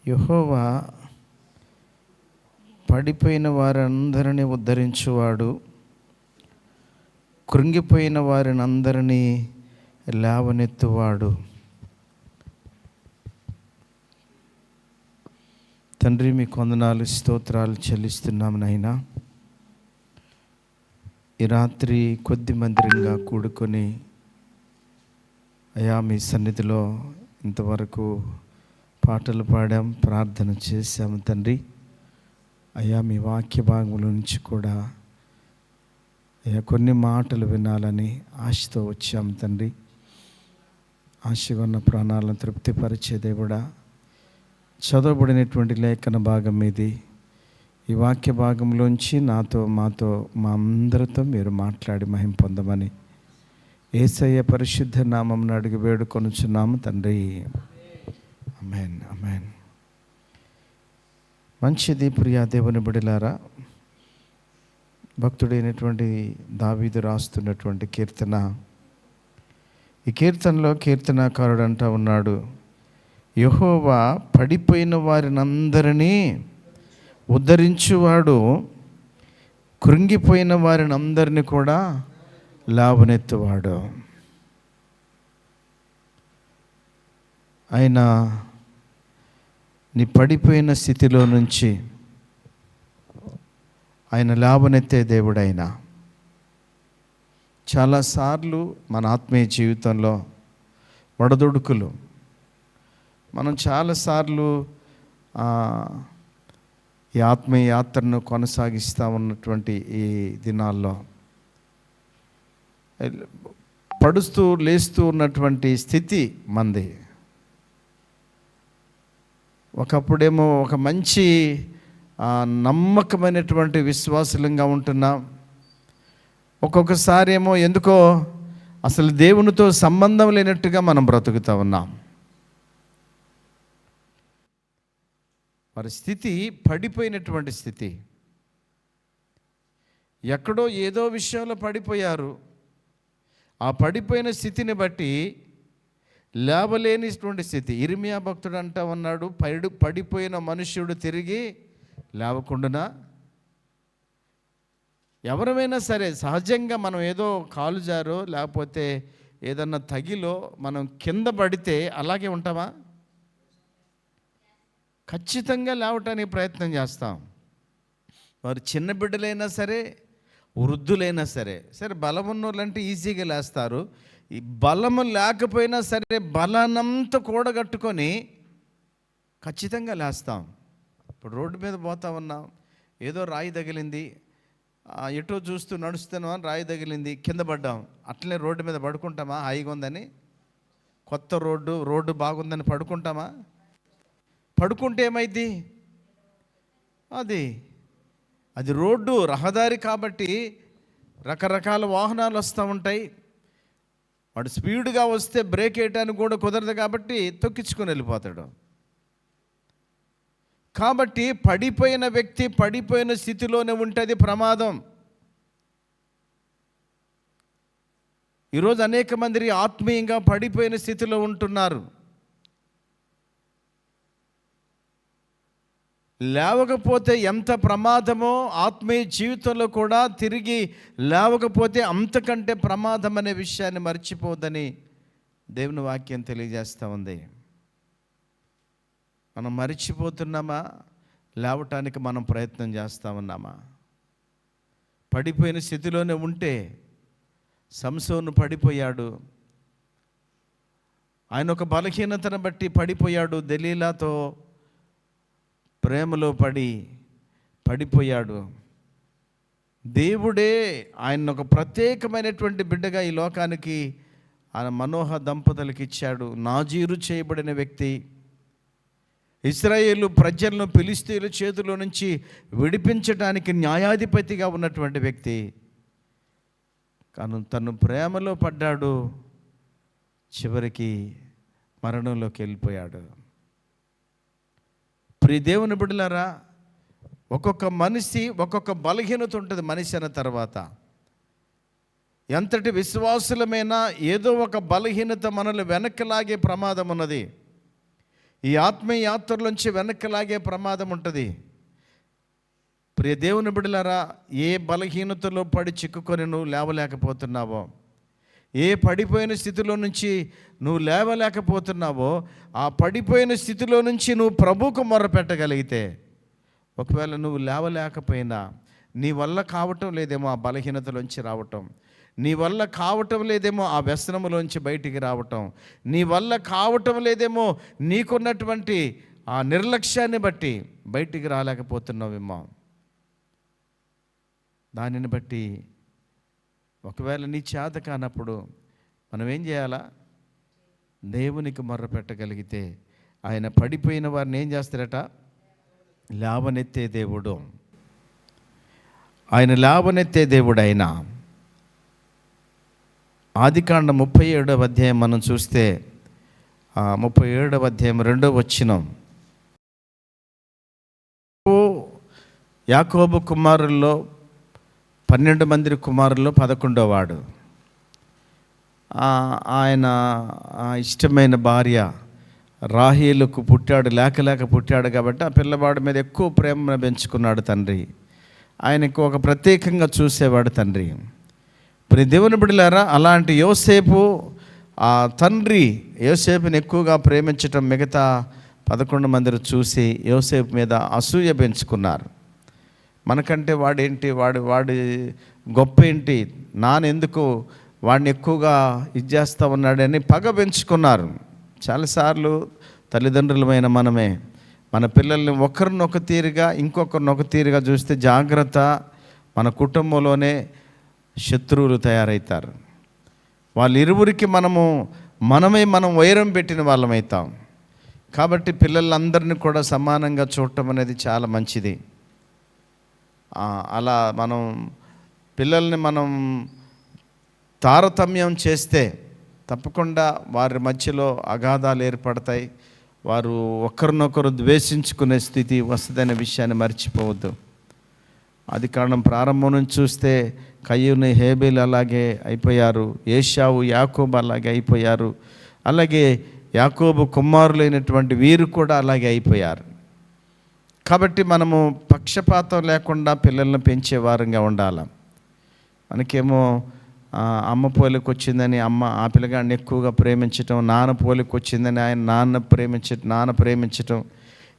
యెహోవా పడిపోయిన వారందరినీ ఉద్ధరించువాడు, కృంగిపోయిన వారిని అందరినీ లేవనెత్తువాడు. తండ్రి, మీ వందనాలు స్తోత్రాలు చెల్లిస్తున్నాము నాయనా. ఈ రాత్రి కొద్ది మందిరంగా కూడుకొని అయా మీ సన్నిధిలో ఇంతవరకు పాటలు పాడాం, ప్రార్థన చేశాము తండ్రి. అయ్యా మీ వాక్య భాగంలో నుంచి కూడా అయ్యా కొన్ని మాటలు వినాలని ఆశతో వచ్చాము తండ్రి. ఆశగా ఉన్న ప్రాణాలను తృప్తిపరిచే దేవుడా, చదవబడినటువంటి లేఖన భాగం ఇది. ఈ వాక్య భాగంలోంచి నాతో మాతో మా అందరితో మీరు మాట్లాడి మహిమ పొందమని యేసయ్య పరిశుద్ధ నామమున అడిగి వేడుకొనుచున్నాము తండ్రి. ఆమేన్, ఆమేన్. మంచిది ప్రియా దేవుని బిడ్డలారా, భక్తుడైనటువంటి దావీదు రాస్తున్నటువంటి కీర్తన. ఈ కీర్తనలో కీర్తనాకారుడు అంటా ఉన్నాడు, యెహోవా పడిపోయిన వారిని అందరినీ ఉద్ధరించువాడు, కృంగిపోయిన వారిని అందరినీ కూడా లేవనెత్తువాడు. ఆయన నీ పడిపోయిన స్థితిలో నుంచి ఆయన లేవనెత్తే దేవుడైన. చాలాసార్లు మన ఆత్మీయ జీవితంలో ఒడదొడుకులు మనం చాలాసార్లు ఈ ఆత్మీయ యాత్రను కొనసాగిస్తూ ఉన్నటువంటి ఈ దినాల్లో పడుస్తూ లేస్తూ ఉన్నటువంటి స్థితి మంది. ఒకప్పుడేమో ఒక మంచి నమ్మకమైనటువంటి విశ్వాసులంగా ఉంటున్నాం. ఒక్కొక్కసారి ఏమో ఎందుకో అసలు దేవునితో సంబంధం లేనట్టుగా మనం బ్రతుకుతూ ఉన్నాం. వారి స్థితి పడిపోయినటువంటి స్థితి. ఎక్కడో ఏదో విషయంలో పడిపోయారు. ఆ పడిపోయిన స్థితిని బట్టి లేవలేనిటువంటి స్థితి. ఇర్మియా భక్తుడు అంటా ఉన్నాడు, పడిపోయిన మనుష్యుడు తిరిగి లేవకుండునా. ఎవరమైనా సరే సహజంగా మనం ఏదో కాలు జారో లేకపోతే ఏదన్నా తగిలో మనం కింద పడితే అలాగే ఉంటామా? ఖచ్చితంగా లేవటానికి ప్రయత్నం చేస్తాం. వారు చిన్న బిడ్డలైనా సరే, వృద్ధులైనా సరే. బలం ఉన్నోళ్ళంటే ఈజీగా లేస్తారు. ఈ బలము లేకపోయినా సరే బలానంతా కూడగట్టుకొని ఖచ్చితంగా లేస్తాం. ఇప్పుడు రోడ్డు మీద పోతా ఉన్నాం, ఏదో రాయి తగిలింది, ఎటో చూస్తూ నడుస్తున్నాం, రాయి తగిలింది, కింద పడ్డాం. అట్లనే రోడ్డు మీద పడుకుంటామా? హాయిగా ఉందని, కొత్త రోడ్డు బాగుందని పడుకుంటామా? పడుకుంటే ఏమైంది? అది రోడ్డు రహదారి కాబట్టి రకరకాల వాహనాలు వస్తూ ఉంటాయి. వాడు స్పీడ్గా వస్తే బ్రేక్ వేయటానికి కూడా కుదరదు కాబట్టి తొక్కించుకొని వెళ్ళిపోతాడు. కాబట్టి పడిపోయిన వ్యక్తి పడిపోయిన స్థితిలోనే ఉంటుంది ప్రమాదం. ఈరోజు అనేక మంది ఆత్మీయంగా పడిపోయిన స్థితిలో ఉంటున్నారు. లేవకపోతే ఎంత ప్రమాదమో ఆత్మీయ జీవితంలో కూడా తిరిగి లేవకపోతే అంతకంటే ప్రమాదం అనే విషయాన్ని మర్చిపోవద్దని దేవుని వాక్యం తెలియజేస్తూ ఉంది. మనం మర్చిపోతున్నామా? లేవటానికి మనం ప్రయత్నం చేస్తూ ఉన్నామా? పడిపోయిన స్థితిలోనే ఉంటే సంసోను పడిపోయాడు. ఆయన ఒక బలహీనతను బట్టి పడిపోయాడు. దెలీలాతో ప్రేమలో పడిపోయాడు. దేవుడే ఆయన ఒక ప్రత్యేకమైనటువంటి బిడ్డగా ఈ లోకానికి ఆయన మనోహ దంపతులకు ఇచ్చాడు. నాజీరు చేయబడిన వ్యక్తి, ఇశ్రాయేలు ప్రజలను ఫిలిష్తీయుల చేతిలో నుంచి విడిపించడానికి న్యాయాధిపతిగా ఉన్నటువంటి వ్యక్తి. కానీ తను ప్రేమలో పడ్డాడు, చివరికి మరణంలోకి వెళ్ళిపోయాడు. ప్రియ దేవుని బిడ్డలారా, ఒక్కొక్క మనిషి ఒక్కొక్క బలహీనత ఉంటుంది. మనిషి అన్న తర్వాత ఎంతటి విశ్వాసులమైనా ఏదో ఒక బలహీనత మనల్ని వెనక్కి లాగే ప్రమాదం ఉన్నది. ఈ ఆత్మీయ యాత్రలోంచి వెనక్కి లాగే ప్రమాదం ఉంటుంది. ప్రియ దేవుని బిడ్డలారా, ఏ బలహీనతలో పడి చిక్కుకొని నువ్వు లేవలేకపోతున్నావో, ఏ పడిపోయిన స్థితిలో నుంచి నువ్వు లేవలేకపోతున్నావో, ఆ పడిపోయిన స్థితిలో నుంచి నువ్వు ప్రభువుకు మొర్రపెట్టగలిగితే, ఒకవేళ నువ్వు లేవలేకపోయినా నీ వల్ల కావటం లేదేమో ఆ బలహీనతలోంచి రావటం, నీ వల్ల కావటం లేదేమో ఆ వ్యసనములోంచి బయటికి రావటం, నీ వల్ల కావటం లేదేమో నీకున్నటువంటి ఆ నిర్లక్ష్యాన్ని బట్టి బయటికి రాలేకపోతున్నావేమో. దానిని బట్టి ఒకవేళ నీ చేత కానప్పుడు మనం ఏం చేయాలా? దేవునికి మొర్ర పెట్టగలిగితే ఆయన పడిపోయిన వారిని ఏం చేస్తారట? లేవనెత్తే దేవుడు. ఆయన లేవనెత్తే దేవుడు. ఆయన ఆదికాండం 37వ అధ్యాయం మనం చూస్తే 37వ అధ్యాయం 2వ వచనం, యాకోబు కుమారుల్లో 12 మంది కుమారుల్లో 11వ వాడు. ఆయన ఇష్టమైన భార్య రాహేలుకు పుట్టాడు, లేక పుట్టాడు కాబట్టి ఆ పిల్లవాడి మీద ఎక్కువ ప్రేమ పెంచుకున్నాడు తండ్రి. ఆయనకు ఒక ప్రత్యేకంగా చూసేవాడు తండ్రి. ప్రియ దేవుని బిడ్డలారా, అలాంటి యోసేపు ఆ తండ్రి యోసేపుని ఎక్కువగా ప్రేమించటం మిగతా 11 మంది చూసి యోసేపు మీద అసూయ పెంచుకున్నారు. మనకంటే వాడేంటి, వాడి గొప్ప ఏంటి, నానెందుకు వాడిని ఎక్కువగా ఇచ్చేస్తూ ఉన్నాడని పగ పెంచుకున్నారు. చాలాసార్లు తల్లిదండ్రులమైన మనమే మన పిల్లల్ని ఒకరినొక తీరుగా ఇంకొకరినొక తీరుగా చూస్తే జాగ్రత్త, మన కుటుంబంలోనే శత్రువులు తయారవుతారు. వాళ్ళిరువురికి మనం వైరం పెట్టిన వాళ్ళమవుతాం. కాబట్టి పిల్లలందరినీ కూడా సమానంగా చూడటం అనేది చాలా మంచిది. అలా మనం పిల్లల్ని తారతమ్యం చేస్తే తప్పకుండా వారి మధ్యలో అగాధాలు ఏర్పడతాయి. వారు ఒకరినొకరు ద్వేషించుకునే స్థితి వస్తుందనే విషయాన్ని మర్చిపోవద్దు. అది కారణం ప్రారంభం నుంచి చూస్తే కయ్యూను హేబేలు అలాగే అయిపోయారు, ఏశావు యాకోబు అలాగే అయిపోయారు, అలాగే యాకోబు కుమారులైనటువంటి వీరు కూడా అలాగే అయిపోయారు. కాబట్టి మనము పక్షపాతం లేకుండా పిల్లల్ని పెంచే వారంగా ఉండాలి. మనకేమో అమ్మ పోలికి వచ్చిందని ఆ పిల్లగాడిని ఎక్కువగా ప్రేమించటం, నాన్న పోలికి వచ్చిందని నాన్న ప్రేమించటం,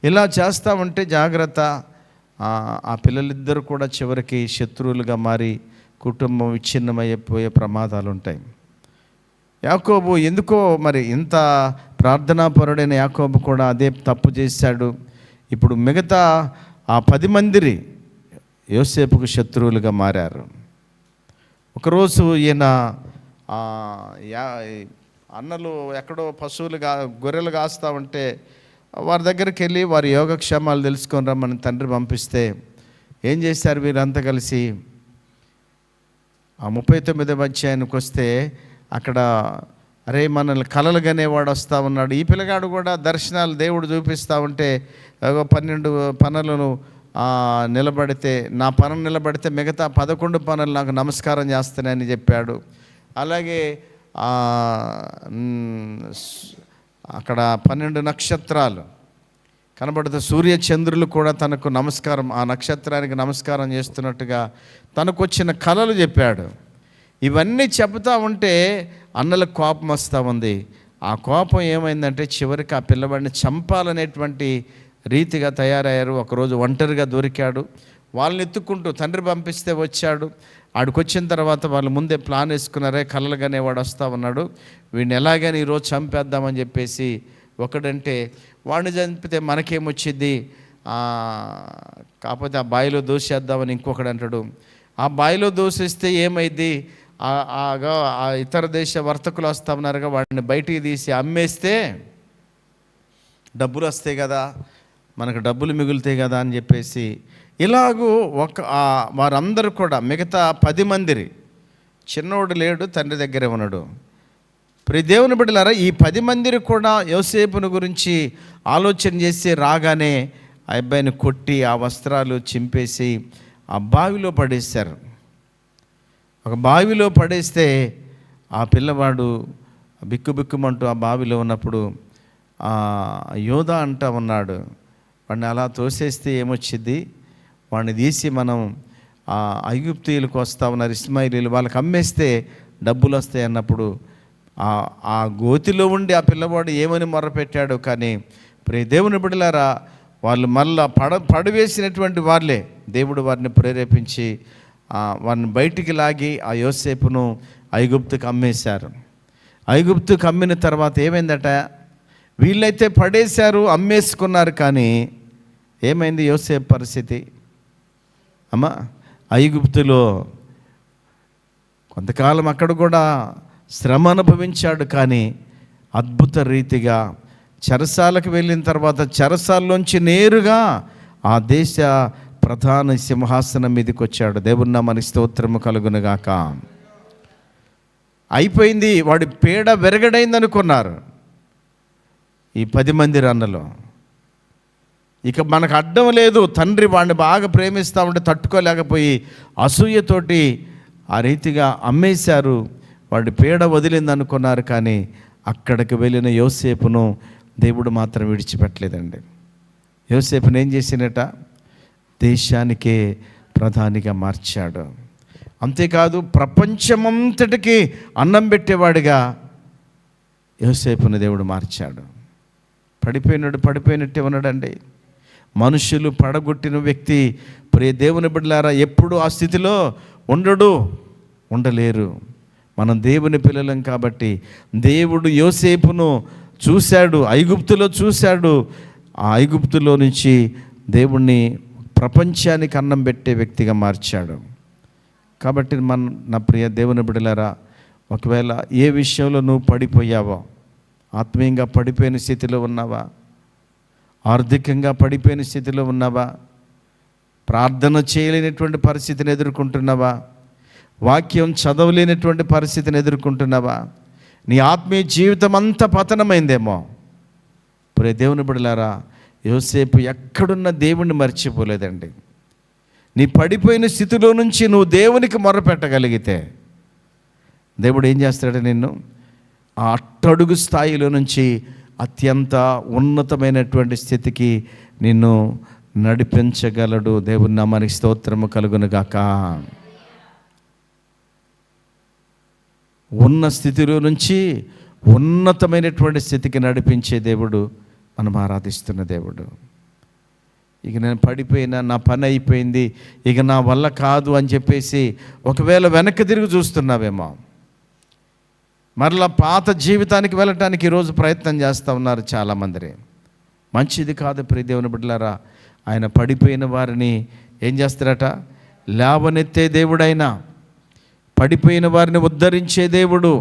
ఇలా చేస్తూ ఉంటే జాగ్రత్త. ఆ పిల్లలిద్దరూ కూడా చివరికి శత్రువులుగా మారి కుటుంబం విచ్ఛిన్నమైపోయే ప్రమాదాలు ఉంటాయి. యాకోబు ఎందుకో మరి ఇంత ప్రార్థనాపరుడైన యాకోబు కూడా అదే తప్పు చేశాడు. ఇప్పుడు మిగతా ఆ 10 మంది యోసేపుకు శత్రువులుగా మారారు. ఒకరోజు ఈయన అన్నలు ఎక్కడో గొర్రెలు కాస్తూ ఉంటే వారి దగ్గరికి వెళ్ళి వారి యోగక్షేమాలు తెలుసుకొని రమ్మని తండ్రి పంపిస్తే ఏం చేశారు వీరంతా కలిసి? ఆ 39వ అధ్యాయానికి వస్తే అక్కడ అరే మనల్ని కలలుగానేవాడు వస్తూ ఉన్నాడు. ఈ పిల్లగాడు కూడా దర్శనాలు దేవుడు చూపిస్తూ ఉంటే 12 పనులను నిలబడితే నా పనులు నిలబడితే మిగతా 11 పనులు నాకు నమస్కారం చేస్తానని చెప్పాడు. అలాగే అక్కడ 12 నక్షత్రాలు కనబడితే సూర్య చంద్రులు కూడా తనకు నమస్కారం, ఆ నక్షత్రానికి నమస్కారం చేస్తున్నట్టుగా తనకు వచ్చిన కలలు చెప్పాడు. ఇవన్నీ చెబుతూ ఉంటే అన్నలకు కోపం వస్తూ ఉంది. ఆ కోపం ఏమైందంటే చివరికి ఆ పిల్లవాడిని చంపాలనేటువంటి రీతిగా తయారయ్యారు. ఒకరోజు ఒంటరిగా దొరికాడు. వాళ్ళని ఎత్తుకుంటూ తండ్రి పంపిస్తే వచ్చాడు. ఆడికొచ్చిన తర్వాత వాళ్ళు ముందే ప్లాన్ వేసుకున్నారే, కలలుగానే వాడు వస్తూ ఉన్నాడు, వీడిని ఎలాగైనా ఈరోజు చంపేద్దామని చెప్పేసి. ఒకడంటే వాడిని చంపితే మనకేమొచ్చింది, కాకపోతే ఆ బావిలో దోసేద్దామని ఇంకొకడు అంటాడు. ఆ బావిలో దోసేస్తే ఏమైంది, ఆ ఇతర దేశ వర్తకులు వస్తూ ఉన్నారుగా, వాడిని బయటికి తీసి అమ్మేస్తే డబ్బులు వస్తాయి కదా, మనకు డబ్బులు మిగులుతాయి కదా అని చెప్పేసి ఇలాగూ వారందరూ కూడా మిగతా 10 మంది, చిన్నోడు లేడు, తండ్రి దగ్గరే ఉన్నాడు. ప్రియ దేవుని బిడ్డలారా, ఈ 10 మంది కూడా యోసేపుని గురించి ఆలోచన చేసి రాగానే ఆ అబ్బాయిని కొట్టి ఆ వస్త్రాలు చింపేసి ఆ బావిలో పడేశారు. ఒక బావిలో పడేస్తే ఆ పిల్లవాడు బిక్కుబిక్కుమంటూ ఆ బావిలో ఉన్నప్పుడు యోధా అంటా ఉన్నాడు, వాడిని అలా తోసేస్తే ఏమొచ్చింది, వాడిని తీసి మనం ఐగుప్తీయులకు వస్తూ ఉన్నారు ఇస్మాయిలీలు, వాళ్ళకి అమ్మేస్తే డబ్బులు వస్తాయి అన్నప్పుడు ఆ గోతిలో ఉండి ఆ పిల్లవాడు ఏమని మొర్రపెట్టాడు. కానీ దేవుని బిడ్డలారా, వాళ్ళు మళ్ళా పడవేసినటువంటి వాళ్ళే దేవుడు వారిని ప్రేరేపించి వారిని బయటికి లాగి ఆ యోసేపును ఐగుప్తుకు అమ్మేశారు. ఐగుప్తుకు అమ్మిన తర్వాత ఏమైందట, వీళ్ళైతే పడేశారు, అమ్మేసుకున్నారు, కానీ ఏమైంది యోసేపు పరిస్థితి? అమ్మ, ఐగుప్తులో కొంతకాలం అక్కడ కూడా శ్రమ అనుభవించాడు, కానీ అద్భుత రీతిగా చెరసాలకు వెళ్ళిన తర్వాత చెరసాల్లోంచి నేరుగా ఆ దేశ ప్రధాన సింహాసనం మీదకి వచ్చాడు. దేవుని నామానికి స్తోత్రము కలుగునుగాక. అయిపోయింది, వాడి పేడ వెరగడైంది అనుకున్నారు ఈ 10 మంది రన్నలో. ఇక మనకు అడ్డం లేదు, తండ్రి వాడిని బాగా ప్రేమిస్తూ ఉంటే తట్టుకోలేకపోయి అసూయతోటి ఆ రీతిగా అమ్మేశారు. వాడి పీడ వదిలింది అనుకున్నారు, కానీ అక్కడికి వెళ్ళిన యోసేపును దేవుడు మాత్రం విడిచిపెట్టలేదండి. యోసేపును ఏం చేసినట, దేశానికే ప్రధానిగా మార్చాడు. అంతేకాదు ప్రపంచమంతటికి అన్నం పెట్టేవాడిగా యోసేపును దేవుడు మార్చాడు. పడిపోయినట్టే ఉన్నాడండి. మనుషులు పడగొట్టిన వ్యక్తి దేవుని బిడ్డలారా ఎప్పుడు ఆ స్థితిలో ఉండలేరు. మనం దేవుని పిల్లలం కాబట్టి దేవుడు యోసేపును చూశాడు, ఐగుప్తులో చూశాడు. ఆ ఐగుప్తులో నుంచి దేవుణ్ణి ప్రపంచానికి అన్నం పెట్టే వ్యక్తిగా మార్చాడు. కాబట్టి నా ప్రియ దేవుని బిడ్డలారా, ఒకవేళ ఏ విషయంలో నువ్వు పడిపోయావో, ఆత్మీయంగా పడిపోయిన స్థితిలో ఉన్నావా, ఆర్థికంగా పడిపోయిన స్థితిలో ఉన్నావా, ప్రార్థన చేయలేనటువంటి పరిస్థితిని ఎదుర్కొంటున్నావా, వాక్యం చదవలేనటువంటి పరిస్థితిని ఎదుర్కొంటున్నావా, నీ ఆత్మీయ జీవితం అంతా పతనమైందేమో, దేవుని బిడ్డలారా, యోసేపు ఎక్కడున్న దేవుణ్ణి మర్చిపోలేదండి. నీ పడిపోయిన స్థితిలో నుంచి నువ్వు దేవునికి మొర్రపెట్టగలిగితే దేవుడు ఏం చేస్తాడు, నిన్ను ఆ అట్టడుగు స్థాయిలో నుంచి అత్యంత ఉన్నతమైనటువంటి స్థితికి నిన్ను నడిపించగలడు. దేవుని నామానికి స్తోత్రము కలుగునుగాక. ఉన్న స్థితిలో నుంచి ఉన్నతమైనటువంటి స్థితికి నడిపించే దేవుడు మనం ఆరాధిస్తున్న దేవుడు. ఇక నేను పడిపోయినా, నా పని అయిపోయింది, ఇక నా వల్ల కాదు అని చెప్పేసి ఒకవేళ వెనక్కి తిరిగి చూస్తున్నావేమో, మరలా పాత జీవితానికి వెళ్ళటానికి ఈరోజు ప్రయత్నం చేస్తూ ఉన్నారు చాలామంది. మంచిది కాదు దేవుని బిడ్డలారా. ఆయన పడిపోయిన వారిని ఏం చేస్తారట, లేవనెత్తే దేవుడైనా, పడిపోయిన వారిని ఉద్ధరించే దేవుడు.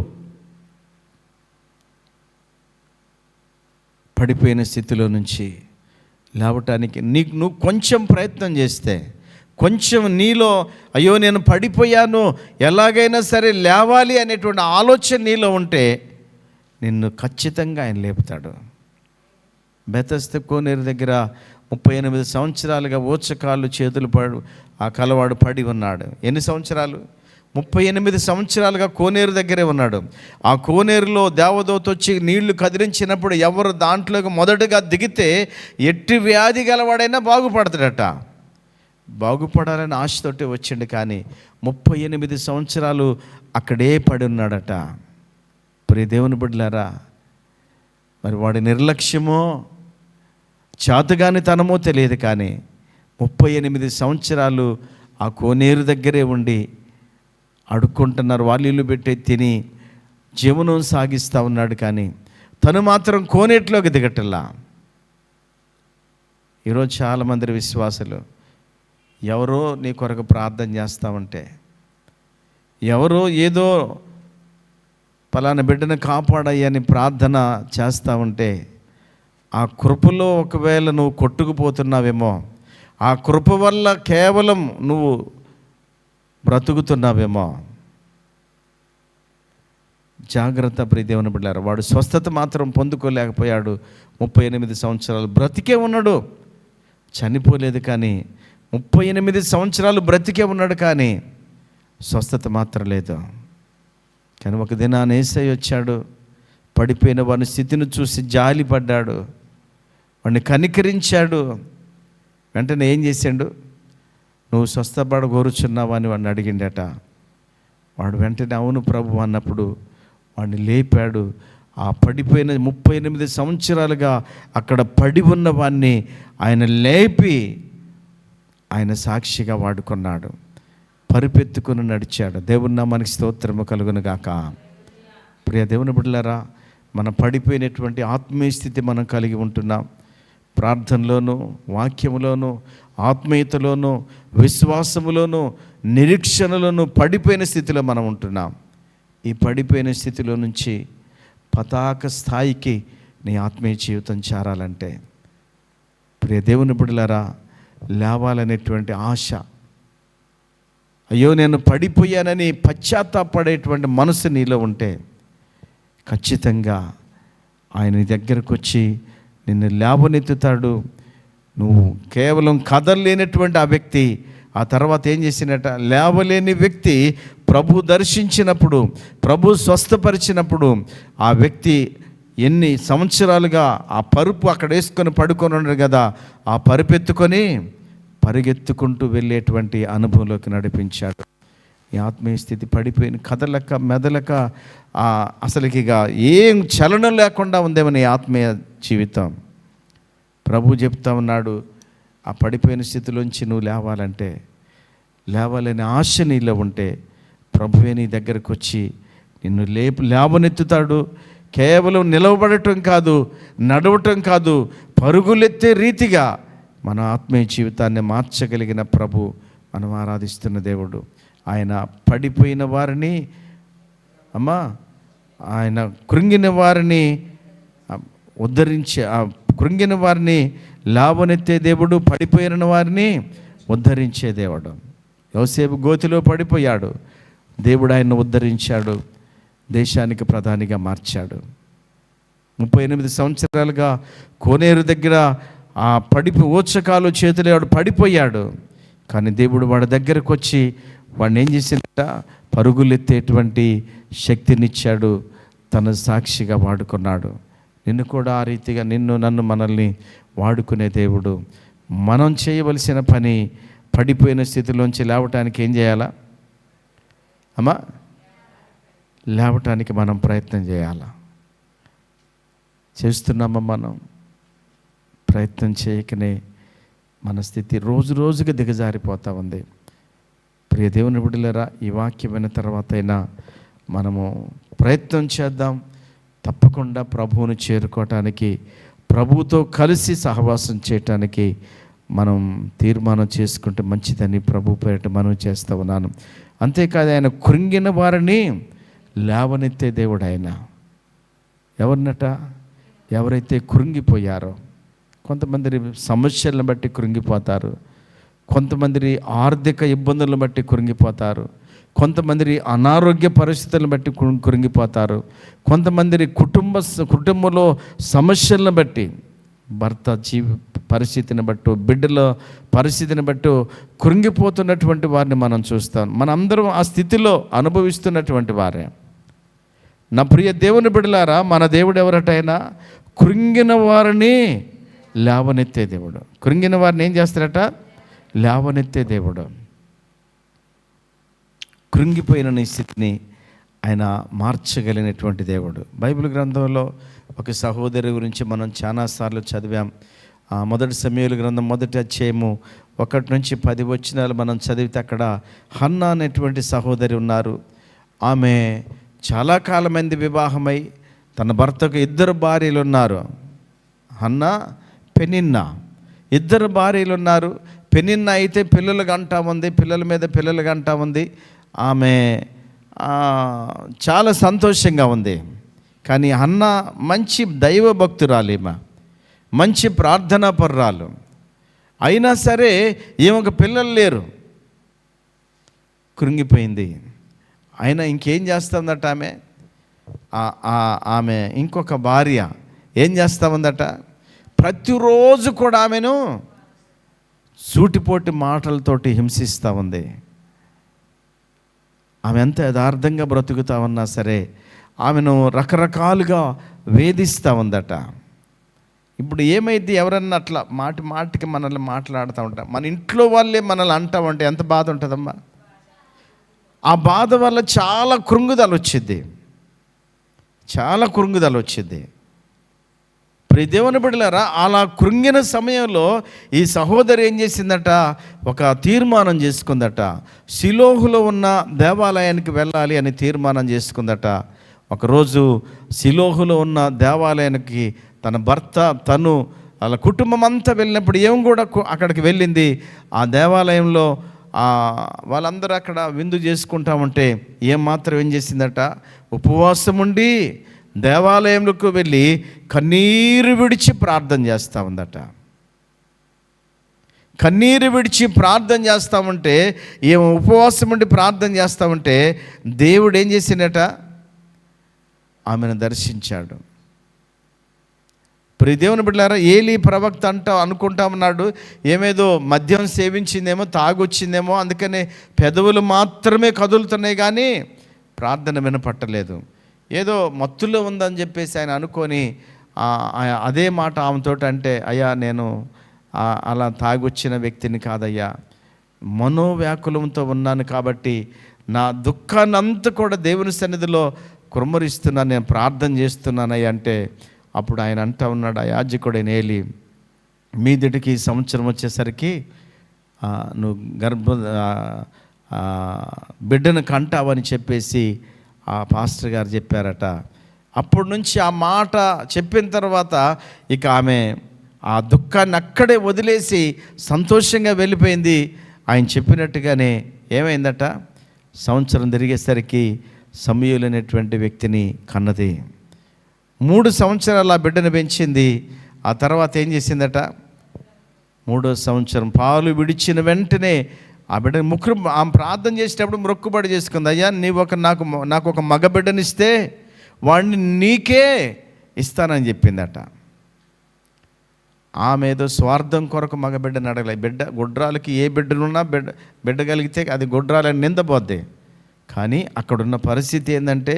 పడిపోయిన స్థితిలో నుంచి లేవటానికి నువ్వు కొంచెం ప్రయత్నం చేస్తే, కొంచెం నీలో అయ్యో నేను పడిపోయాను, ఎలాగైనా సరే లేవాలి అనేటువంటి ఆలోచన నీలో ఉంటే నిన్ను ఖచ్చితంగా ఆయన లేపుతాడు. బెతస్దా కోనేరు దగ్గర 38 సంవత్సరాలుగా ఊచకాళ్ళు చేతులు ఆ కలవాడు పడి ఉన్నాడు. ఎన్ని సంవత్సరాలు? 38 సంవత్సరాలుగా కోనేరు దగ్గరే ఉన్నాడు. ఆ కోనేరులో దేవదూత వచ్చి నీళ్లు కదిలించినప్పుడు ఎవరు దాంట్లోకి మొదటగా దిగితే ఎట్టి వ్యాధి గలవాడైనా బాగుపడతాడట. బాగుపడాలని ఆశతోటి వచ్చిండు, కానీ 38 సంవత్సరాలు అక్కడే పడి ఉన్నాడట. దేవుని బిడ్డలారా, మరి వాడి నిర్లక్ష్యమో చాతుగానితనమో తెలియదు, కానీ 38 సంవత్సరాలు ఆ కోనేరు దగ్గరే ఉండి అడుక్కుంటున్నారు. వాళ్ళు ఇల్లు పెట్టి తిని జీవనం సాగిస్తూ ఉన్నాడు, కానీ తను మాత్రం కోనేటిలోకి దిగటల్లా. ఈరోజు చాలామంది విశ్వాసులు ఎవరో నీ కొరకు ప్రార్థన చేస్తూ ఉంటే, ఎవరో ఏదో పలానా బిడ్డను కాపాడయ్యని ప్రార్థన చేస్తూ ఉంటే, ఆ కృపలో ఒకవేళ నువ్వు కొట్టుకుపోతున్నావేమో, ఆ కృప వల్ల కేవలం నువ్వు బ్రతుకుతున్నావేమో. జాగ్రత్త దేవుని బిడ్డలారా. వాడు స్వస్థత మాత్రం పొందుకోలేకపోయాడు. 38 సంవత్సరాలు బ్రతికే ఉన్నాడు, చనిపోలేదు, కానీ 38 సంవత్సరాలు బ్రతికే ఉన్నాడు, కానీ స్వస్థత మాత్రం లేదు. కానీ ఒక దినాన యేసయ్య వచ్చాడు, పడిపోయిన వాని స్థితిని చూసి జాలిపడ్డాడు, వాడిని కనికరించాడు. వెంటనే ఏం చేశాడు? నువ్వు స్వస్థపడగోరుచున్నావా అని వాడిని అడిగిండట. వాడు వెంటనే అవును ప్రభు అన్నప్పుడు వాడిని లేపాడు. ఆ పడిపోయిన 38 సంవత్సరాలుగా అక్కడ పడి ఉన్న వాడిని ఆయన లేపి ఆయన సాక్షిగా వాడుకున్నాడు. పరిపెత్తుకుని నడిచాడు. దేవుని నామానికి స్తోత్రము కలుగును గాక. ప్రియ దేవుని బిడ్డలారా, మన పడిపోయినటువంటి ఆత్మీయ స్థితి మనం కలిగి ఉంటున్నాం. ప్రార్థనలోను, వాక్యములోను, ఆత్మీయతలోను, విశ్వాసములోను, నిరీక్షణలోను పడిపోయిన స్థితిలో మనం ఉంటున్నాం. ఈ పడిపోయిన స్థితిలో నుంచి పతాక స్థాయికి నీ ఆత్మీయ జీవితం చేరాలంటే, ప్రియ దేవుని బిడ్డలారా, లేవాలనేటువంటి ఆశ, అయ్యో నేను పడిపోయానని పశ్చాత్తాపడేటువంటి మనసు నీలో ఉంటే ఖచ్చితంగా ఆయన నీ దగ్గరకు వచ్చి నిన్ను లేవనెత్తుతాడు. నువ్వు కేవలం కదలలేనటువంటి ఆ వ్యక్తి ఆ తర్వాత ఏం చేసినట్ట? లేవలేని వ్యక్తి ప్రభు దర్శించినప్పుడు, ప్రభు స్వస్థపరిచినప్పుడు ఆ వ్యక్తి ఎన్ని సంవత్సరాలుగా ఆ పరుపు అక్కడ వేసుకొని పడుకొని ఉన్నాడు కదా, ఆ పరుపెత్తుకొని పరిగెత్తుకుంటూ వెళ్ళేటువంటి అనుభవంలోకి నడిపించాడు. ఈ ఆత్మీయ స్థితి పడిపోయిన కదలక మెదలక అసలుకిగా ఏం చలనం లేకుండా ఉందేమో నీ ఆత్మీయ జీవితం. ప్రభు చెప్తా ఉన్నాడు, ఆ పడిపోయిన స్థితిలోంచి నువ్వు లేవాలంటే, లేవాలని ఆశ నీలో ఉంటే ప్రభువే నీ దగ్గరకు వచ్చి నిన్ను లేవనెత్తుతాడు. కేవలం నిలవబడటం కాదు, నడవటం కాదు, పరుగులెత్తే రీతిగా మన ఆత్మీయ జీవితాన్ని మార్చగలిగిన ప్రభు మనం ఆరాధిస్తున్న దేవుడు. ఆయన పడిపోయిన వారిని ఆయన కృంగిన వారిని ఉద్ధరించే, కృంగిన వారిని లేవనెత్తే దేవుడు, పడిపోయిన వారిని ఉద్ధరించే దేవుడు. యోసేపు గోతిలో పడిపోయాడు, దేవుడు ఆయన్ని ఉద్ధరించాడు, దేశానికి ప్రధానిగా మార్చాడు. 38 సంవత్సరాలుగా కోనేరు దగ్గర ఆ ఓచకాలు చేతులు వాడు పడిపోయాడు. కానీ దేవుడు వాడి దగ్గరకు వచ్చి వాడిని ఏం చేసిందట? పరుగులెత్తేటువంటి శక్తినిచ్చాడు, తన సాక్షిగా వాడుకున్నాడు. నిన్ను కూడా ఆ రీతిగా నన్ను మనల్ని వాడుకునే దేవుడు. మనం చేయవలసిన పని పడిపోయిన స్థితిలోంచి లేవటానికి ఏం చేయాలా లేవటానికి మనం ప్రయత్నం చేయాలా? చేస్తున్నామా? మనం ప్రయత్నం చేయకనే మన స్థితి రోజు రోజుగా దిగజారిపోతూ ఉంది. ప్రియ దేవుని బిడ్డలారా, ఈ వాక్యం విన్న తర్వాత అయినా మనము ప్రయత్నం చేద్దాం. తప్పకుండా ప్రభువును చేరుకోవటానికి, ప్రభువుతో కలిసి సహవాసం చేయటానికి మనం తీర్మానం చేసుకుంటే మంచిదని ప్రభు పేరిట మనం చేస్తూ ఉన్నాను. అంతేకాదు, ఆయన కృంగిన వారిని లేవనెత్తే దేవుడు. ఆయన ఎవరినట? ఎవరైతే కృంగిపోయారో. కొంతమంది సమస్యలను బట్టి కృంగిపోతారు, కొంతమంది ఆర్థిక ఇబ్బందులను బట్టి కృంగిపోతారు, కొంతమంది అనారోగ్య పరిస్థితులను బట్టి కృంగిపోతారు, కొంతమంది కుటుంబంలో సమస్యలను బట్టి, భర్త పరిస్థితిని బట్టి, బిడ్డల పరిస్థితిని బట్టి కృంగిపోతున్నటువంటి వారిని మనం చూస్తాం. మనందరం ఆ స్థితిలో అనుభవిస్తున్నటువంటి వారే. నా ప్రియ దేవుని బిడ్డలారా, మన దేవుడు ఎవరటైనా కృంగిన వారిని లేవనెత్తే దేవుడు. కృంగిన వారిని ఏం చేస్తారట? లేవనెత్తే దేవుడు. కృంగిపోయిన నీ స్థితిని ఆయన మార్చగలిగినటువంటి దేవుడు. బైబిల్ గ్రంథంలో ఒక సహోదరి గురించి మనం చాలాసార్లు చదివాం. మొదటి సమూయేలు గ్రంథం 1వ అధ్యాయము 1 నుంచి 10 వచనాలు మనం చదివితే అక్కడ హన్నా అనేటువంటి సహోదరి ఉన్నారు. ఆమె చాలా కాలమైంది వివాహమై, తన భర్తకు 2 భార్యలు ఉన్నారు. హన్నా, పెనిన్నా, 2 భార్యలు ఉన్నారు. పెనిన్నా అయితే పిల్లలు కంటా ఉంది, పిల్లల మీద పిల్లలు కంటా ఉంది. ఆమె చాలా సంతోషంగా ఉంది. కానీ హన్నా మంచి దైవ భక్తురాలు, ఈమె మంచి ప్రార్థనా పర్రాలు. అయినా సరే ఈమెకు పిల్లలు లేరు, కృంగిపోయింది. అయినా ఇంకేం చేస్తుందట ఆమె ఇంకొక భార్య ఏం చేస్తూ ఉందట? ప్రతిరోజు కూడా ఆమెను సూటిపోటి మాటలతోటి హింసిస్తూ ఉంది. ఆమె ఎంత యథార్థంగా బ్రతుకుతా ఉన్నా సరే ఆమెను రకరకాలుగా వేధిస్తూ ఉందట. ఇప్పుడు ఏమైంది, ఎవరన్నా అట్లా మాటికి మనల్ని మాట్లాడుతూ ఉంటాం, మన ఇంట్లో వాళ్ళే మనల్ని అంటామంటే ఎంత బాధ ఉంటుందమ్మా. ఆ బాధ వల్ల చాలా కృంగుదల వచ్చింది, చాలా కృంగుదల వచ్చింది. ప్రియ దేవుని బిడ్డలారా, అలా కృంగిన సమయంలో ఈ సహోదరి ఏం చేసిందట, ఒక తీర్మానం చేసుకుందట. షిలోహులో ఉన్న దేవాలయానికి వెళ్ళాలి అని తీర్మానం చేసుకుందట. ఒకరోజు షిలోహులో ఉన్న దేవాలయానికి తన భర్త, తను, వాళ్ళ కుటుంబం అంతా వెళ్ళినప్పుడు ఏం కూడా అక్కడికి వెళ్ళింది. ఆ దేవాలయంలో వాళ్ళందరూ అక్కడ విందు చేసుకుంటా ఉంటే ఏం చేసిందట, ఉపవాసం ఉండి దేవాలయంలోకి వెళ్ళి కన్నీరు విడిచి ప్రార్థన చేస్తూ ఉందట. కన్నీరు విడిచి ప్రార్థన చేస్తూ ఉంటే, ఏమో ఉపవాసం ఉండి ప్రార్థన చేస్తూ ఉంటే దేవుడు ఏం చేసిందట, ఆమెను దర్శించాడు. ప్రియ దేవుని బిడ్డలారా, ఏలీ ప్రవక్త అనుకుంటా ఉన్నాడు, ఏమేదో మద్యం సేవించిందేమో, తాగొచ్చిందేమో, అందుకనే పెదవులు మాత్రమే కదులుతున్నాయి కానీ ప్రార్థన వినపట్టలేదు. ఏదో మత్తులో ఉందని చెప్పేసి ఆయన అనుకొని అదే మాట ఆమెతోటి అంటే, అయ్యా నేను అలా తాగొచ్చిన వ్యక్తిని కాదయ్యా, మనోవ్యాకులంతో ఉన్నాను కాబట్టి నా దుఃఖాన్ని అంతా కూడా దేవుని సన్నిధిలో కుమ్మరిస్తున్నాను, నేను ప్రార్థన చేస్తున్నానయ్యా అంటే, అప్పుడు ఆయన అంటా ఉన్నాడు, ఆ యాజకుడైన ఏలీ, మీదిటికి ఈ సంవత్సరం వచ్చేసరికి నువ్వు బిడ్డను కంటావని చెప్పేసి ఆ పాస్టర్ గారు చెప్పారట. అప్పటి నుంచి ఆ మాట చెప్పిన తర్వాత ఇక ఆమె ఆ దుఃఖాన్ని అక్కడే వదిలేసి సంతోషంగా వెళ్ళిపోయింది. ఆయన చెప్పినట్టుగానే ఏమైందట, సంవత్సరం తిరిగేసరికి సమూయేలు అనేటువంటి వ్యక్తిని కన్నది. 3 సంవత్సరాలు ఆ బిడ్డను పెంచింది. ఆ తర్వాత ఏం చేసిందట, 3వ సంవత్సరం పాలు విడిచిన వెంటనే ఆ బిడ్డని ఆమె ప్రార్థన చేసేటప్పుడు మొక్కుబడి చేసుకుంది, అయ్యా నాకు ఒక మగ బిడ్డనిస్తే వాడిని నీకే ఇస్తానని చెప్పిందట. ఆమె ఏదో స్వార్థం కొరకు మగ బిడ్డని అడగలే. గుడ్రాలకి ఏ బిడ్డనున్నా బిడ్డ కలిగితే అది గుడ్రాలని నిందపోద్ది. కానీ అక్కడున్న పరిస్థితి ఏంటంటే,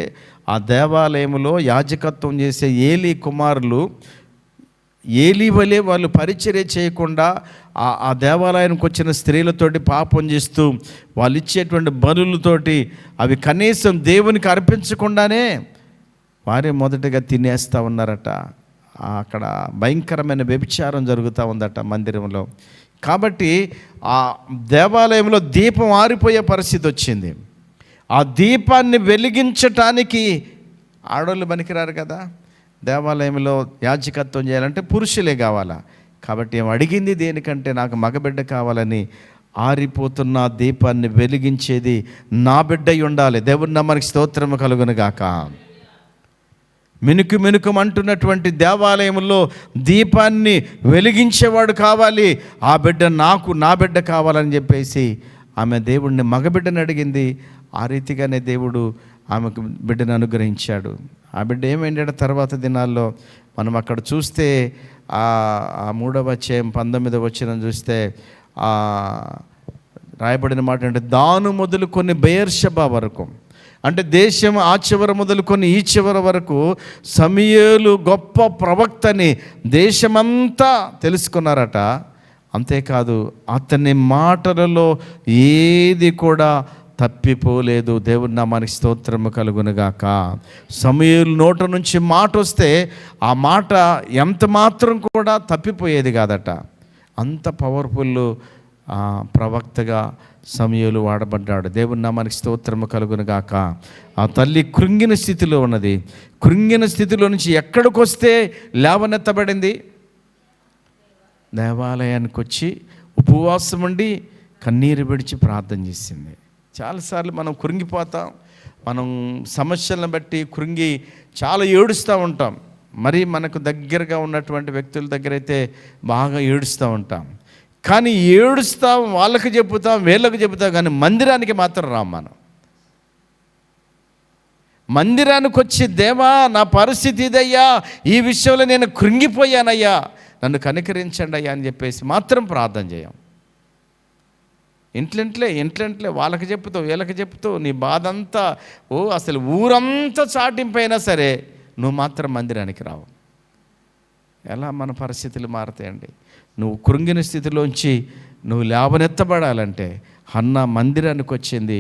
ఆ దేవాలయంలో యాజకత్వం చేసే ఏలీ కుమారులు ఏలీ వలె వాళ్ళు పరిచర్య చేయకుండా ఆ దేవాలయానికి వచ్చిన స్త్రీలతోటి పాపం చేస్తూ వాళ్ళు ఇచ్చేటువంటి బలులతోటి అవి కనీసం దేవునికి అర్పించకుండానే వారే మొదటగా తినేస్తూ ఉన్నారట. అక్కడ భయంకరమైన వ్యభిచారం జరుగుతూ ఉందట మందిరంలో. కాబట్టి ఆ దేవాలయంలో దీపం ఆరిపోయే పరిస్థితి వచ్చింది. ఆ దీపాన్ని వెలిగించటానికి ఆడవాళ్ళు పనికిరారు కదా, దేవాలయంలో యాజకత్వం చేయాలంటే పురుషులే కావాలా. కాబట్టి ఏం అడిగింది, దేనికంటే నాకు మగబిడ్డ కావాలని. ఆరిపోతున్న దీపాన్ని వెలిగించేది నా బిడ్డ ఉండాలి. దేవుని నామానికి స్తోత్రము కలుగును గాక. మినుకుమంటున్నటువంటి దేవాలయంలో దీపాన్ని వెలిగించేవాడు కావాలి, ఆ బిడ్డ నా బిడ్డ కావాలని చెప్పేసి ఆమె దేవుడిని మగబిడ్డని అడిగింది. ఆ రీతిగానే దేవుడు ఆమెకు బిడ్డను అనుగ్రహించాడు. ఆ బిడ్డ ఏమైందంటే తర్వాత దినాల్లో మనం అక్కడ చూస్తే ఆ 3వ అధ్యాయం 19వ వచనం చూస్తే రాయబడిన మాట అంటే, దాను మొదలుకొని బెయేర్షెబా వరకు, అంటే దేశం ఆ చివర మొదలుకొని ఈ చివర వరకు సమూయేలు గొప్ప ప్రవక్తని దేశమంతా తెలుసుకున్నారట. అంతేకాదు అతని మాటలలో ఏది కూడా తప్పిపోలేదు. దేవుని నామానికి స్తోత్రము కలుగునుగాక. సమూయేలు నోట నుంచి మాట వస్తే ఆ మాట ఎంత మాత్రం కూడా తప్పిపోయేది కాదట. అంత పవర్ఫుల్ ప్రవక్తగా సమూయేలు వాడబడ్డాడు. దేవుని నామానికి స్తోత్రము కలుగునుగాక. ఆ తల్లి కృంగిన స్థితిలో ఉన్నది. కృంగిన స్థితిలో నుంచి ఎక్కడికి వస్తే లేవనెత్తబడింది, దేవాలయానికి వచ్చి ఉపవాసం ఉండి కన్నీరు విడిచి ప్రార్థన చేసింది. చాలాసార్లు మనం కృంగిపోతాం, మనం సమస్యలను బట్టి కృంగి చాలా ఏడుస్తూ ఉంటాం. మరి మనకు దగ్గరగా ఉన్నటువంటి వ్యక్తుల దగ్గర అయితే బాగా ఏడుస్తూ ఉంటాం. కానీ ఏడుస్తాం, వాళ్ళకి చెబుతాం, వీళ్ళకి చెబుతాం, కానీ మందిరానికి మాత్రం రాం. మనం మందిరానికి వచ్చి, దేవా నా పరిస్థితి ఇదయ్యా, ఈ విషయంలో నేను కృంగిపోయానయ్యా, నన్ను కనికరించండి అయ్యా అని చెప్పేసి మాత్రం ప్రార్థన చేయం. ఇంట్లంట్లే వాళ్ళకి చెప్తావు, వీళ్ళకి చెప్తావు, నీ బాధ అంతా అసలు ఊరంతా చాటింపైనా సరే నువ్వు మాత్రం మందిరానికి రావు. ఎలా మన పరిస్థితులు మారుతాయండి? నువ్వు కృంగిన స్థితిలోంచి నువ్వు లేవనెత్తబడాలంటే హన్నా మందిరానికి వచ్చింది.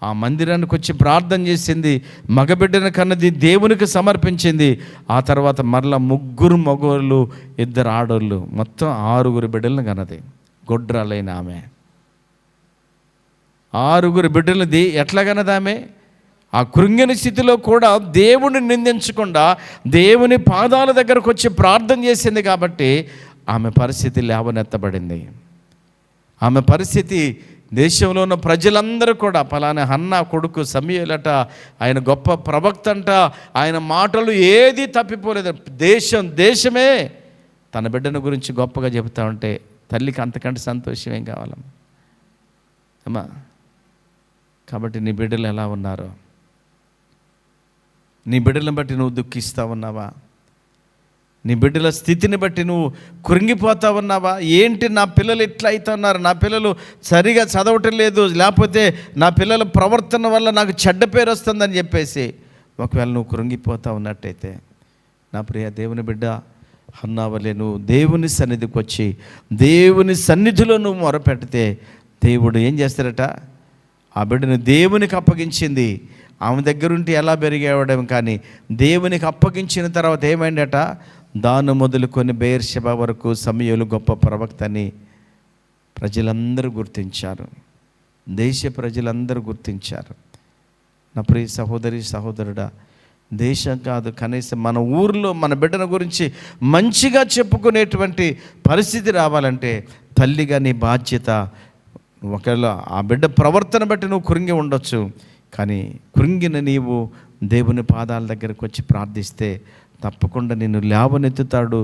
ఆ మందిరానికి వచ్చి ప్రార్థన చేసింది, మగబిడ్డను కన్నది, దేవునికి సమర్పించింది. ఆ తర్వాత మరలా 3 మగవాళ్ళు 2 ఆడోళ్ళు, మొత్తం 6 బిడ్డలను కన్నది. గొడ్రాలైన ఆమె 6 బిడ్డలది ఎట్లా కన్నది ఆమె? ఆ కృంగిన స్థితిలో కూడా దేవుని నిందించకుండా దేవుని పాదాల దగ్గరకు వచ్చి ప్రార్థన చేసింది కాబట్టి ఆమె పరిస్థితి లేవనెత్తబడింది. ఆమె పరిస్థితి దేశంలో ఉన్న ప్రజలందరూ కూడా పలానా హన్నా కొడుకు సమూయేలట, ఆయన గొప్ప ప్రవక్త అంట, ఆయన మాటలు ఏది తప్పిపోలేదు. దేశమే తన బిడ్డను గురించి గొప్పగా చెబుతా ఉంటే తల్లికి అంతకంటే సంతోషం ఏం కావాలమ్మా? అమ్మా, కాబట్టి నీ బిడ్డలు ఎలా ఉన్నారో, నీ బిడ్డలను బట్టి నువ్వు దుఃఖిస్తూ ఉన్నావా? నీ బిడ్డల స్థితిని బట్టి నువ్వు కృంగిపోతా ఉన్నావా? ఏంటి నా పిల్లలు ఇట్లా అవుతున్నారు, నా పిల్లలు సరిగా చదవటం లేదు, లేకపోతే నా పిల్లల ప్రవర్తన వల్ల నాకు చెడ్డ పేరు వస్తుందని చెప్పేసి ఒకవేళ నువ్వు కృంగిపోతా ఉన్నట్టయితే, నా ప్రియ దేవుని బిడ్డ హన్నావలే నువ్వు దేవుని సన్నిధికి వచ్చి దేవుని సన్నిధిలో నువ్వు మొరపెడితే దేవుడు ఏం చేస్తారట? ఆ బిడ్డను దేవునికి అప్పగించింది. ఆమె దగ్గరుంటే ఎలా పెరిగేవాడేం, కానీ దేవునికి అప్పగించిన తర్వాత ఏమైందట? దాను మొదలుకొని బెయేర్షెబా వరకు సమూయేలు గొప్ప ప్రవక్త అని ప్రజలందరూ గుర్తించారు. దేశ ప్రజలందరూ గుర్తించారు. నా ప్రియ సహోదరి సహోదరుడా, దేశం కాదు, కనీసం మన ఊరిలో మన బిడ్డల గురించి మంచిగా చెప్పుకునేటువంటి పరిస్థితి రావాలంటే తల్లిగా నీ బాధ్యత. ఒకవేళ ఆ బిడ్డ ప్రవర్తన బట్టి నువ్వు కృంగి ఉండొచ్చు, కానీ కృంగిన నీవు దేవుని పాదాల దగ్గరకు వచ్చి ప్రార్థిస్తే తప్పకుండా నిన్ను లేవనెత్తుతాడు.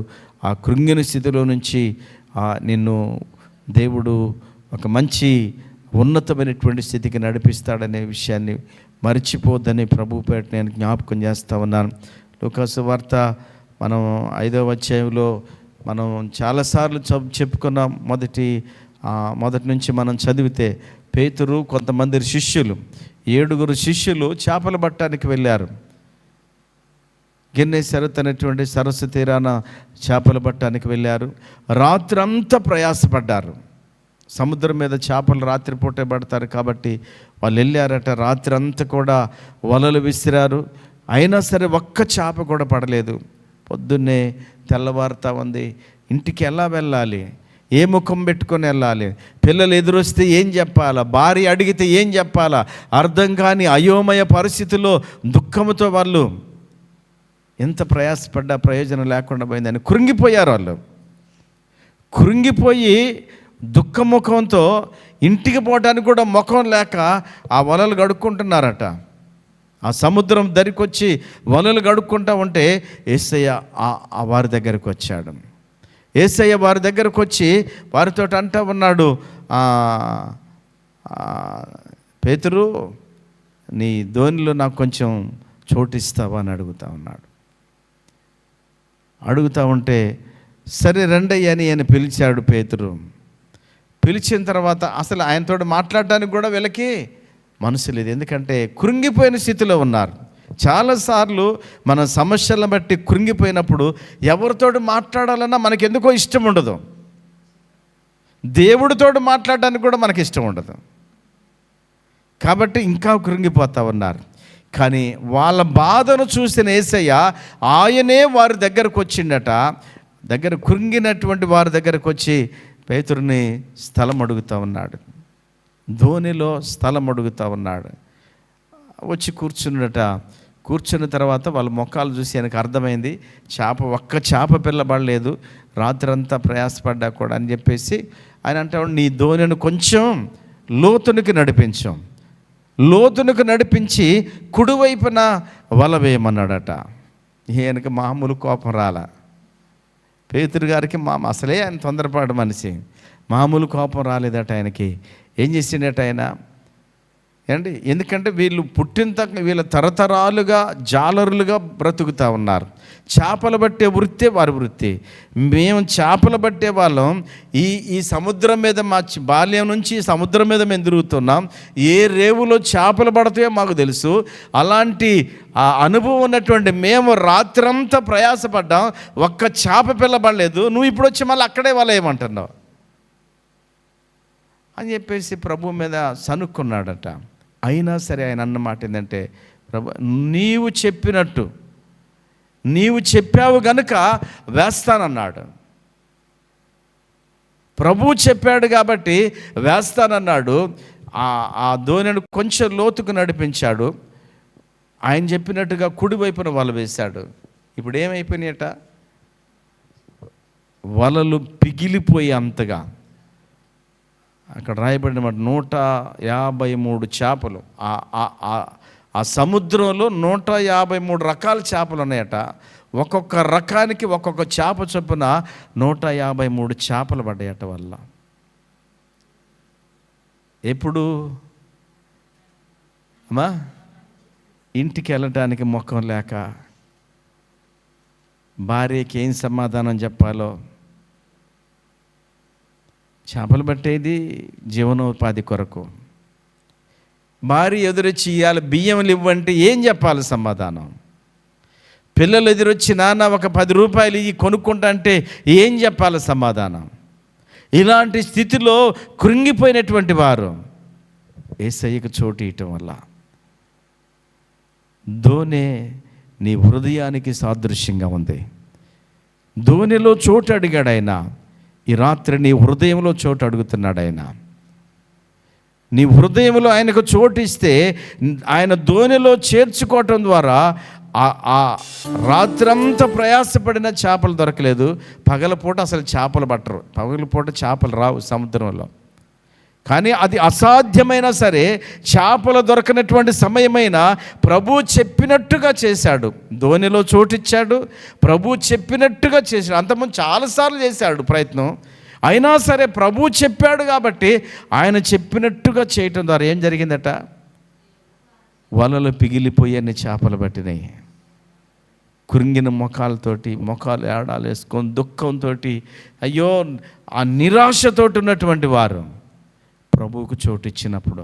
ఆ కృంగిన స్థితిలో నుంచి నిన్ను దేవుడు ఒక మంచి ఉన్నతమైనటువంటి స్థితికి నడిపిస్తాడనే విషయాన్ని మర్చిపోద్దని ప్రభుపేట నేను జ్ఞాపకం చేస్తూ ఉన్నాను. లూకాసు వార్త మనం 5వ అధ్యాయంలో మనం చాలాసార్లు చెప్పుకున్నాం. మొదటి నుంచి మనం చదివితే పేతురు కొంతమంది శిష్యులు 7 శిష్యులు చేపలు పట్టడానికి వెళ్ళారు. గెన్నేసరత్ అనేటువంటి సరస్సు తీరాన చేపలు పట్టడానికి వెళ్ళారు. రాత్రంతా ప్రయాసపడ్డారు. సముద్రం మీద చేపలు రాత్రిపూటే పడతారు కాబట్టి వాళ్ళు వెళ్ళారట. రాత్రి అంతా కూడా వలలు విసిరారు, అయినా సరే ఒక్క చేప కూడా పడలేదు. పొద్దున్నే తెల్లవారుతా ఉంది. ఇంటికి ఎలా వెళ్ళాలి, ఏ ముఖం పెట్టుకొని వెళ్ళాలి, పిల్లలు ఎదురొస్తే ఏం చెప్పాలా, భార్య అడిగితే ఏం చెప్పాలా, అర్థం కాని అయోమయ పరిస్థితుల్లో దుఃఖంతో వాళ్ళు ఎంత ప్రయాసపడ్డా ప్రయోజనం లేకుండా పోయిందని కృంగిపోయారు. వాళ్ళు కృంగిపోయి దుఃఖముఖంతో ఇంటికి పోవడానికి కూడా ముఖం లేక ఆ వలలు గడుక్కుంటున్నారట. ఆ సముద్రం దరికొచ్చి వలలు గడుక్కుంటా ఉంటే యేసయ్య వారి దగ్గరకు వచ్చాడు. యేసయ్య వారి దగ్గరకు వచ్చి వారితో అంటూ ఉన్నాడు, పేతురు, నీ ధోనిలో నాకు కొంచెం చోటిస్తావా అని అడుగుతా ఉన్నాడు. అడుగుతూ ఉంటే సరే రండయ్య అని ఆయన పిలిచాడు. పేతురు పిలిచిన తర్వాత అసలు ఆయనతో మాట్లాడడానికి కూడా వీళ్ళకి మనసు లేదు, ఎందుకంటే కృంగిపోయిన స్థితిలో ఉన్నారు. చాలాసార్లు మన సమస్యలను బట్టి కృంగిపోయినప్పుడు ఎవరితో మాట్లాడాలన్నా మనకి ఎందుకో ఇష్టం ఉండదు. దేవుడితో మాట్లాడడానికి కూడా మనకి ఇష్టం ఉండదు. కాబట్టి ఇంకా కృంగిపోతూ ఉన్నారు. కానీ వాళ్ళ బాధను చూసిన యేసయ్య ఆయనే వారి దగ్గరకు వచ్చిండట. కృంగినటువంటి వారి దగ్గరకు వచ్చి పేతురుని స్థలం అడుగుతూ ఉన్నాడు. ధోనిలో స్థలం అడుగుతూ ఉన్నాడు. వచ్చి కూర్చున్నట. కూర్చున్న తర్వాత వాళ్ళ మొక్కలు చూసి ఆయనకు అర్థమైంది, ఒక్క చేప పిల్లబడలేదు, రాత్రంతా ప్రయాసపడ్డా కూడా అని చెప్పేసి ఆయన అంటాడు, నీ ధోనిని కొంచెం లోతునికి నడిపించి కుడివైపున వల వేయమన్నాడట. ఈయనకి మామూలు కోపం రాల. పేతురు గారికి అసలే ఆయన తొందరపాటు మనిషి, మామూలు కోపం రాలేదట ఆయనకి. ఏం చేసిండట ఆయన? ఏంటి, ఎందుకంటే వీళ్ళు వీళ్ళ తరతరాలుగా జాలరులుగా బ్రతుకుతూ ఉన్నారు. చేపలు పట్టే వృత్తే వారి వృత్తి. మేము చేపలు పట్టే వాళ్ళం. ఈ సముద్రం మీద మా బాల్యం నుంచి సముద్రం మీద మేము తిరుగుతున్నాం. ఏ రేవులో చేపలు పడతాయో మాకు తెలుసు. అలాంటి ఆ అనుభవం ఉన్నటువంటి మేము రాత్రంతా ప్రయాసపడ్డాం, ఒక్క చేప పిల్ల పడలేదు. నువ్వు ఇప్పుడు వచ్చి మళ్ళీ అక్కడే వాళ్ళు ఏమంటున్నావు అని చెప్పేసి ప్రభు మీద సనుక్కున్నాడట. అయినా సరే ఆయన అన్నమాట ఏంటంటే, ప్రభు నీవు చెప్పినట్టు, నీవు చెప్పావు గనుక వేస్తానన్నాడు. ప్రభు చెప్పాడు కాబట్టి వేస్తానన్నాడు. ఆ దోణిని కొంచెం లోతుకు నడిపించాడు. ఆయన చెప్పినట్టుగా కుడివైపున వల వేశాడు. ఇప్పుడు ఏమైపోయినాయట, వలలు పిగిలిపోయి అంతగా. అక్కడ రాయబడిన మాట 153 చేపలు. ఆ సముద్రంలో 153 రకాల చేపలు ఉన్నాయట. ఒక్కొక్క రకానికి ఒక్కొక్క చేప చొప్పున 153 చేపలు పడ్డాయట వల్ల. ఎప్పుడు అమ్మా ఇంటికి వెళ్ళటానికి ముఖం లేక, భార్యకి ఏం సమాధానం చెప్పాలో, చేపలు పట్టేది జీవనోపాధి కొరకు. భార్య ఎదురొచ్చి ఇవాళ బియ్యములు ఇవ్వంటే ఏం చెప్పాలి సమాధానం? పిల్లలు ఎదురొచ్చి నాన్న ఒక 10 రూపాయలు ఇవి కొనుక్కుంటా అంటే ఏం చెప్పాలి సమాధానం? ఇలాంటి స్థితిలో కృంగిపోయినటువంటి వారు యేసయ్యకు చోటు ఇవ్వటం వల్ల, దోణి నీ హృదయానికి సాదృశ్యంగా ఉంది. దోణిలో చోటు అడిగాడు ఆయన. ఈ రాత్రి నీ హృదయంలో చోటు అడుగుతున్నాడు ఆయన. నీ హృదయంలో ఆయనకు చోటు ఇస్తే ఆయన దోణిలో చేర్చుకోవటం ద్వారా ఆ రాత్రంతా ప్రయాసపడిన చేపలు దొరకలేదు. పగలపూట అసలు చేపలు పట్టరు, పగలపూట చేపలు రావు సముద్రంలో. కానీ అది అసాధ్యమైనా సరే, చేపలు దొరకనటువంటి సమయమైనా ప్రభు చెప్పినట్టుగా చేశాడు. దోణిలో చోటిచ్చాడు, ప్రభు చెప్పినట్టుగా చేశాడు. అంతకుముందు చాలాసార్లు చేశాడు ప్రయత్నం. అయినా సరే ప్రభు చెప్పాడు కాబట్టి ఆయన చెప్పినట్టుగా చేయటం ద్వారా ఏం జరిగిందట, వలలు పిగిలిపోయే చేపలు పట్టినాయి. కృంగిన ముఖాలు ఏడాలు వేసుకొని దుఃఖంతో, అయ్యో ఆ నిరాశతోటి ఉన్నటువంటి వారు ప్రభువుకు చోటు ఇచ్చినప్పుడు,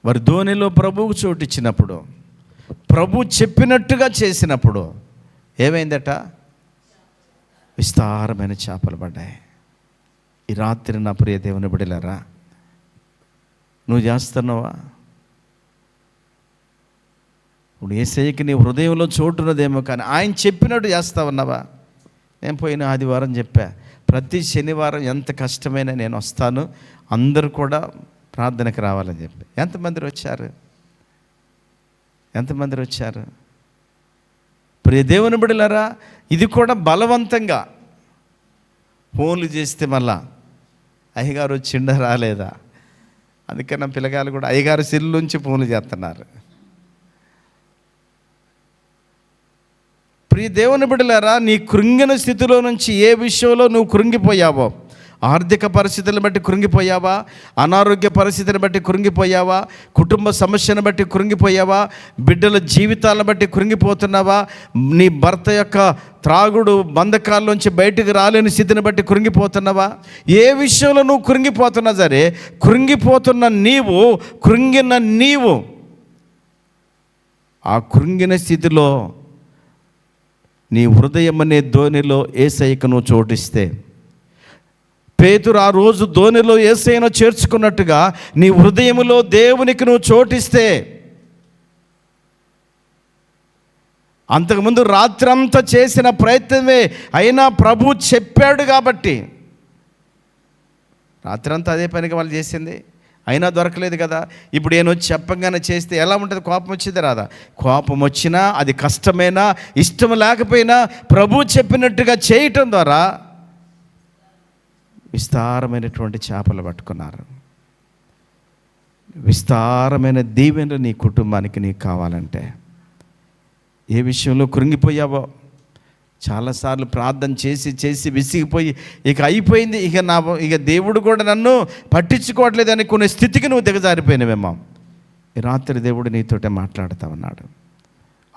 వారి దోణిలో ప్రభువుకు చోటు ఇచ్చినప్పుడు, ప్రభు చెప్పినట్టుగా చేసినప్పుడు ఏమైందట, విస్తారమైన చేపలు పడ్డాయి. ఈ రాత్రి నా ప్రియ దేవుని బిడ్డలారా, నువ్వు చేస్తున్నావా? ఇప్పుడు యేసయ్యకి నీ హృదయంలో చోటున్నదేమో, కానీ ఆయన చెప్పినట్టు చేస్తావన్నావా? నేను పోయిన ఆదివారం చెప్పా, ప్రతి శనివారం ఎంత కష్టమైనా నేను వస్తాను, అందరూ కూడా ప్రార్థనకు రావాలని చెప్పి. ఎంతమంది వచ్చారు? ప్రియ దేవుని బిడ్డలారా, ఇది కూడా బలవంతంగా ఫోన్లు చేస్తే మళ్ళా అయ్యగారు వచ్చిండా రాలేదా, అందుకని నా పిల్లగాలు కూడా అయ్యగారు సెల్ నుంచి ఫోన్లు చేస్తున్నారు. ప్రియ దేవుని బిడ్డలారా, నీ కృంగిన స్థితిలో నుంచి ఏ విషయంలో నువ్వు కృంగిపోయావో, ఆర్థిక పరిస్థితులను బట్టి కృంగిపోయావా, అనారోగ్య పరిస్థితిని బట్టి కృంగిపోయావా, కుటుంబ సమస్యను బట్టి కృంగిపోయావా, బిడ్డల జీవితాలను బట్టి కృంగిపోతున్నావా, నీ భర్త యొక్క త్రాగుడు బంధకాల్లోంచి బయటికి రాలేని స్థితిని బట్టి కృంగిపోతున్నావా, ఏ విషయంలో నువ్వు కృంగిపోతున్నా సరే, కృంగిన నీవు ఆ కృంగిన స్థితిలో నీ హృదయం అనే దోణిలో యేసయ్యకు నువ్వు చోటిస్తే, పేతురు ఆ రోజు దోణిలో యేసయ్యను చేర్చుకున్నట్టుగా నీ హృదయములో దేవునికి నువ్వు చోటిస్తే, అంతకుముందు రాత్రంతా చేసిన ప్రయత్నమే అయినా ప్రభు చెప్పాడు కాబట్టి, రాత్రంతా అదే పనిగా వాళ్ళు చేసింది, అయినా దొరకలేదు కదా. ఇప్పుడు నేను చెప్పగానే చేస్తే ఎలా ఉంటుంది? కోపం వచ్చింది రాదా? కోపం వచ్చినా, అది కష్టమైనా, ఇష్టం లేకపోయినా ప్రభు చెప్పినట్టుగా చేయటం ద్వారా విస్తారమైనటువంటి చేపలు పట్టుకున్నారు. విస్తారమైన దీవెనలు నీ కుటుంబానికి నీకు కావాలంటే, ఏ విషయంలో కృంగిపోయావో, చాలాసార్లు ప్రార్థన చేసి చేసి విసిగిపోయి ఇక అయిపోయింది, ఇక దేవుడు కూడా నన్ను పట్టించుకోవట్లేదు అనుకునే స్థితికి నువ్వు దిగజారిపోయినవేమో. ఈ రాత్రి దేవుడు నీతోటే మాట్లాడుతూ ఉన్నాడు.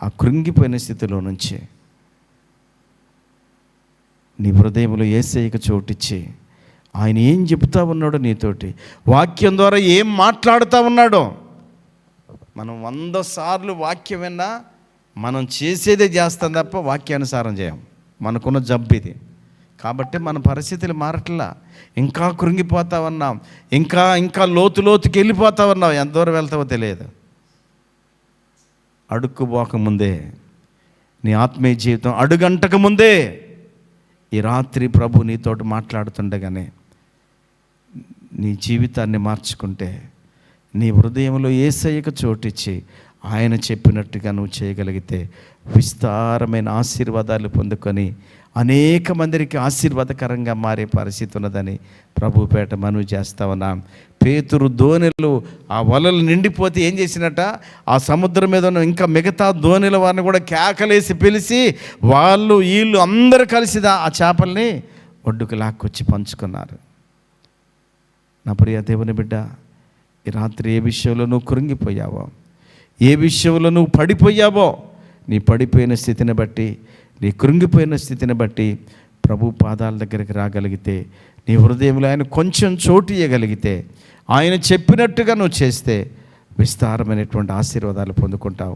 ఆ కృంగిపోయిన స్థితిలో నుంచి నీ హృదయంలో యేసయ్యకు చోటిచ్చి ఆయన ఏం చెప్తా ఉన్నాడో నీతోటి, వాక్యం ద్వారా ఏం మాట్లాడుతూ ఉన్నాడో. మనం 100 సార్లు వాక్యం విన్నా మనం చేసేదే చేస్తాం తప్ప వాక్యానుసారం చేయం. మనకున్న జబ్బు ఇది. కాబట్టి మన పరిస్థితులు మారట్లా, ఇంకా కృంగిపోతా ఉన్నాం, ఇంకా లోతుకి వెళ్ళిపోతా ఉన్నాం. ఎంత దూరం వెళ్తావో తెలియదు. అడుక్కుపోకముందే నీ ఆత్మీయ జీవితం అడుగంటకు ముందే ఈ రాత్రి ప్రభు నీతోటి మాట్లాడుతుండగానే నీ జీవితాన్ని మార్చుకుంటే, నీ హృదయంలో యేసయ్యకు చోటిచ్చి ఆయన చెప్పినట్టుగా నువ్వు చేయగలిగితే విస్తారమైన ఆశీర్వాదాలు పొందుకొని అనేక మందికి ఆశీర్వాదకరంగా మారే పరిస్థితి ఉన్నదని ప్రభు పేట మనవి చేస్తా ఉన్నాం. పేతురు దోణిలు ఆ వలలు నిండిపోతే ఏం చేసినట్ట, ఆ సముద్రం మీద ఉన్న ఇంకా మిగతా దోణిల వారిని కూడా కేకలేసి పిలిచి వీళ్ళు అందరూ కలిసి ఆ చేపల్ని ఒడ్డుకు లాక్కొచ్చి పంచుకున్నారు. నా ప్రియ దేవుని బిడ్డ, ఈ రాత్రి ఏ విషయంలో నువ్వు కృంగిపోయావో, ఏ విషయంలో నువ్వు పడిపోయావో, నీ పడిపోయిన స్థితిని బట్టి, నీ కృంగిపోయిన స్థితిని బట్టి ప్రభు పాదాల దగ్గరికి రాగలిగితే, నీ హృదయంలో ఆయన కొంచెం చోటు ఇవ్వగలిగితే, ఆయన చెప్పినట్టుగా నువ్వు చేస్తే విస్తారమైనటువంటి ఆశీర్వాదాలు పొందుకుంటావు.